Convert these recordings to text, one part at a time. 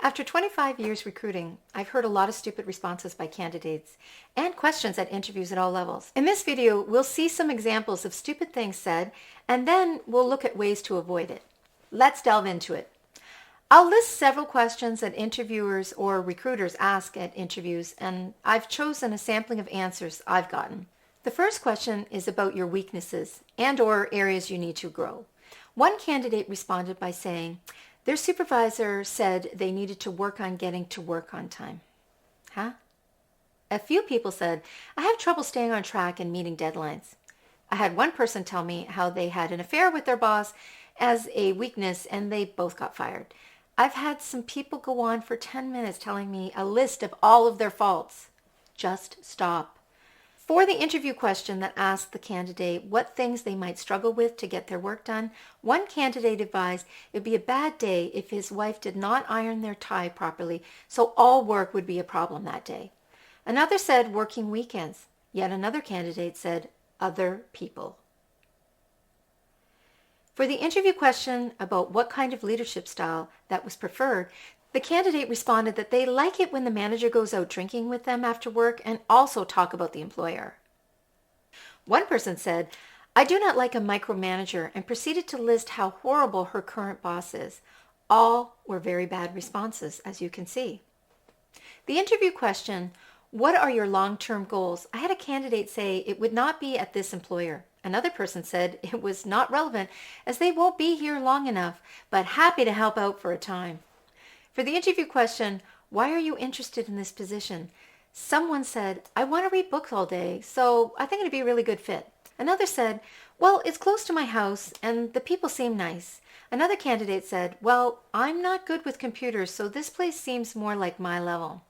After 25 years recruiting, I've heard a lot of stupid responses by candidates and questions at interviews at all levels. In this video, we'll see some examples of stupid things said, and then we'll look at ways to avoid it. Let's delve into it. I'll list several questions that interviewers or recruiters ask at interviews, and I've chosen a sampling of answers I've gotten. The first question is about your weaknesses and/or areas you need to grow. One candidate responded by saying, their supervisor said they needed to work on getting to work on time. Huh? A few people said, I have trouble staying on track and meeting deadlines. I had one person tell me how they had an affair with their boss as a weakness and they both got fired. I've had some people go on for 10 minutes telling me a list of all of their faults. Just stop. For the interview question that asked the candidate what things they might struggle with to get their work done, one candidate advised it would be a bad day if his wife did not iron their tie properly, so all work would be a problem that day. Another said working weekends. Yet another candidate said other people. For the interview question about what kind of leadership style that was preferred, the candidate responded that they like it when the manager goes out drinking with them after work and also talk about the employer. One person said, I do not like a micromanager, and proceeded to list how horrible her current boss is. All were very bad responses, as you can see. The interview question, what are your long-term goals? I had a candidate say it would not be at this employer. Another person said it was not relevant as they won't be here long enough, but happy to help out for a time. For the interview question, why are you interested in this position? Someone said, I want to read books all day, so I think it'd be a really good fit. Another said, well, it's close to my house and the people seem nice. Another candidate said, well, I'm not good with computers, so this place seems more like my level.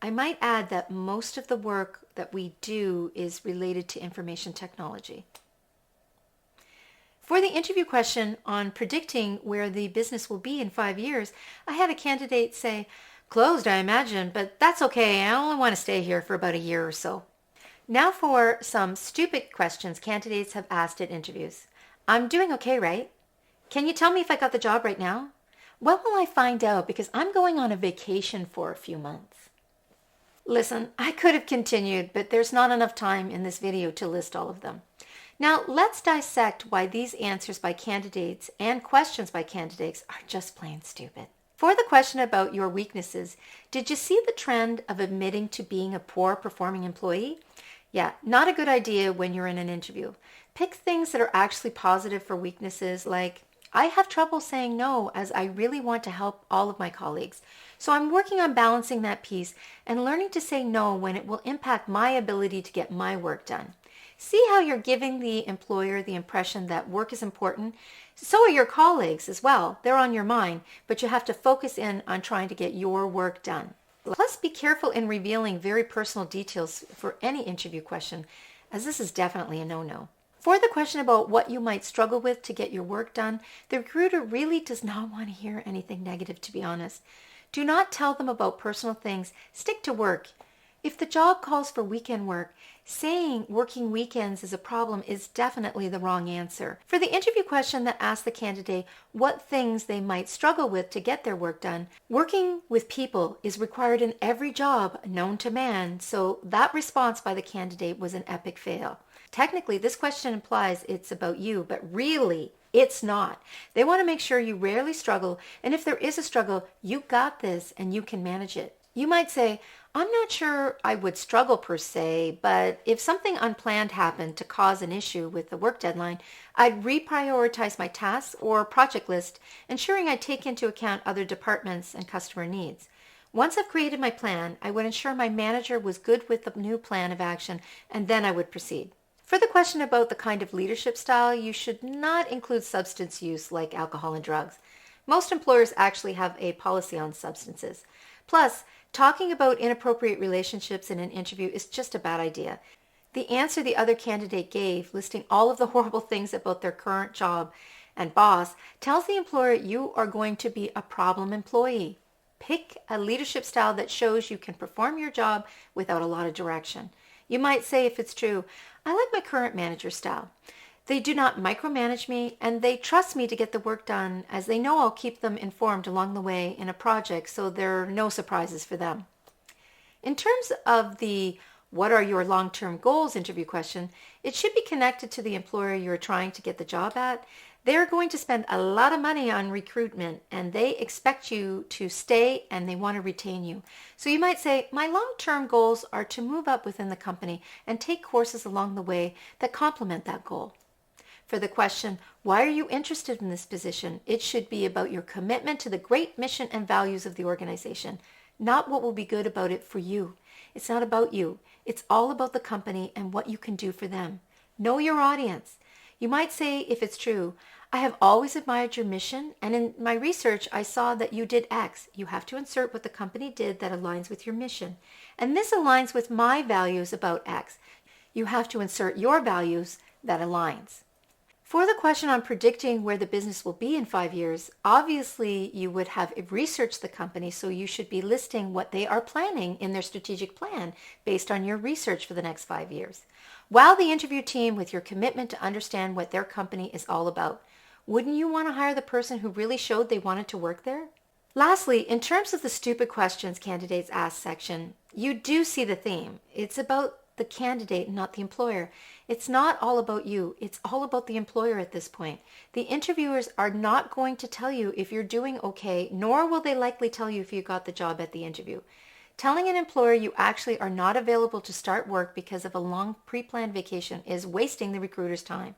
I might add that most of the work that we do is related to information technology. For the interview question on predicting where the business will be in 5 years, I had a candidate say, closed, I imagine, but that's okay. I only want to stay here for about a year or so. Now for some stupid questions candidates have asked at interviews. I'm doing okay, right? Can you tell me if I got the job right now? When will I find out because I'm going on a vacation for a few months? Listen, I could have continued, but there's not enough time in this video to list all of them. Now, let's dissect why these answers by candidates and questions by candidates are just plain stupid. For the question about your weaknesses, did you see the trend of admitting to being a poor performing employee? Yeah, not a good idea when you're in an interview. Pick things that are actually positive for weaknesses like, I have trouble saying no as I really want to help all of my colleagues. So I'm working on balancing that piece and learning to say no when it will impact my ability to get my work done. See how you're giving the employer the impression that work is important? So are your colleagues as well. They're on your mind, but you have to focus in on trying to get your work done. Plus, be careful in revealing very personal details for any interview question, as this is definitely a no-no. For the question about what you might struggle with to get your work done, the recruiter really does not want to hear anything negative, to be honest. Do not tell them about personal things. Stick to work. If the job calls for weekend work, saying working weekends is a problem is definitely the wrong answer. For the interview question that asked the candidate what things they might struggle with to get their work done, working with people is required in every job known to man, so that response by the candidate was an epic fail. Technically, this question implies it's about you, but really, it's not. They want to make sure you rarely struggle, and if there is a struggle, you got this and you can manage it. You might say, I'm not sure I would struggle per se, but if something unplanned happened to cause an issue with the work deadline, I'd reprioritize my tasks or project list, ensuring I take into account other departments and customer needs. Once I've created my plan, I would ensure my manager was good with the new plan of action, and then I would proceed. For the question about the kind of leadership style, you should not include substance use like alcohol and drugs. Most employers actually have a policy on substances. Plus, talking about inappropriate relationships in an interview is just a bad idea. The answer the other candidate gave, listing all of the horrible things about their current job and boss, tells the employer you are going to be a problem employee. Pick a leadership style that shows you can perform your job without a lot of direction. You might say, if it's true, I like my current manager style. They do not micromanage me, and they trust me to get the work done, as they know I'll keep them informed along the way in a project, so there are no surprises for them. In terms of the "what are your long-term goals" interview question, it should be connected to the employer you're trying to get the job at. They're going to spend a lot of money on recruitment, and they expect you to stay, and they want to retain you. So you might say, my long-term goals are to move up within the company and take courses along the way that complement that goal. For the question, why are you interested in this position? It should be about your commitment to the great mission and values of the organization, not what will be good about it for you. It's not about you. It's all about the company and what you can do for them. Know your audience. You might say, if it's true, I have always admired your mission, and in my research, I saw that you did X. You have to insert what the company did that aligns with your mission. And this aligns with my values about X. You have to insert your values that aligns. For the question on predicting where the business will be in 5 years, obviously you would have researched the company, so you should be listing what they are planning in their strategic plan based on your research for the next 5 years. Wow the interview team with your commitment to understand what their company is all about. Wouldn't you want to hire the person who really showed they wanted to work there? Lastly, in terms of the stupid questions candidates ask section, you do see the theme. It's about the candidate, not the employer. It's not all about you. It's all about the employer at this point. The interviewers are not going to tell you if you're doing okay, nor will they likely tell you if you got the job at the interview. Telling an employer you actually are not available to start work because of a long pre-planned vacation is wasting the recruiter's time.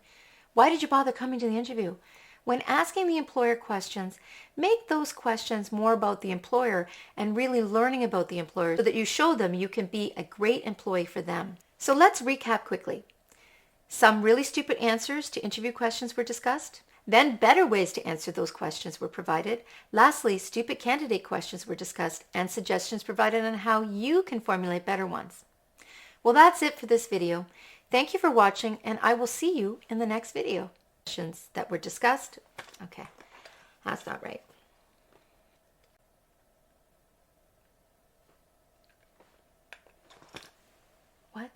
Why did you bother coming to the interview? When asking the employer questions, make those questions more about the employer and really learning about the employer so that you show them you can be a great employee for them. So let's recap quickly. Some really stupid answers to interview questions were discussed. Then better ways to answer those questions were provided. Lastly, stupid candidate questions were discussed and suggestions provided on how you can formulate better ones. Well, that's it for this video. Thank you for watching, and I will see you in the next video. Questions that were discussed. Okay, that's not right. What?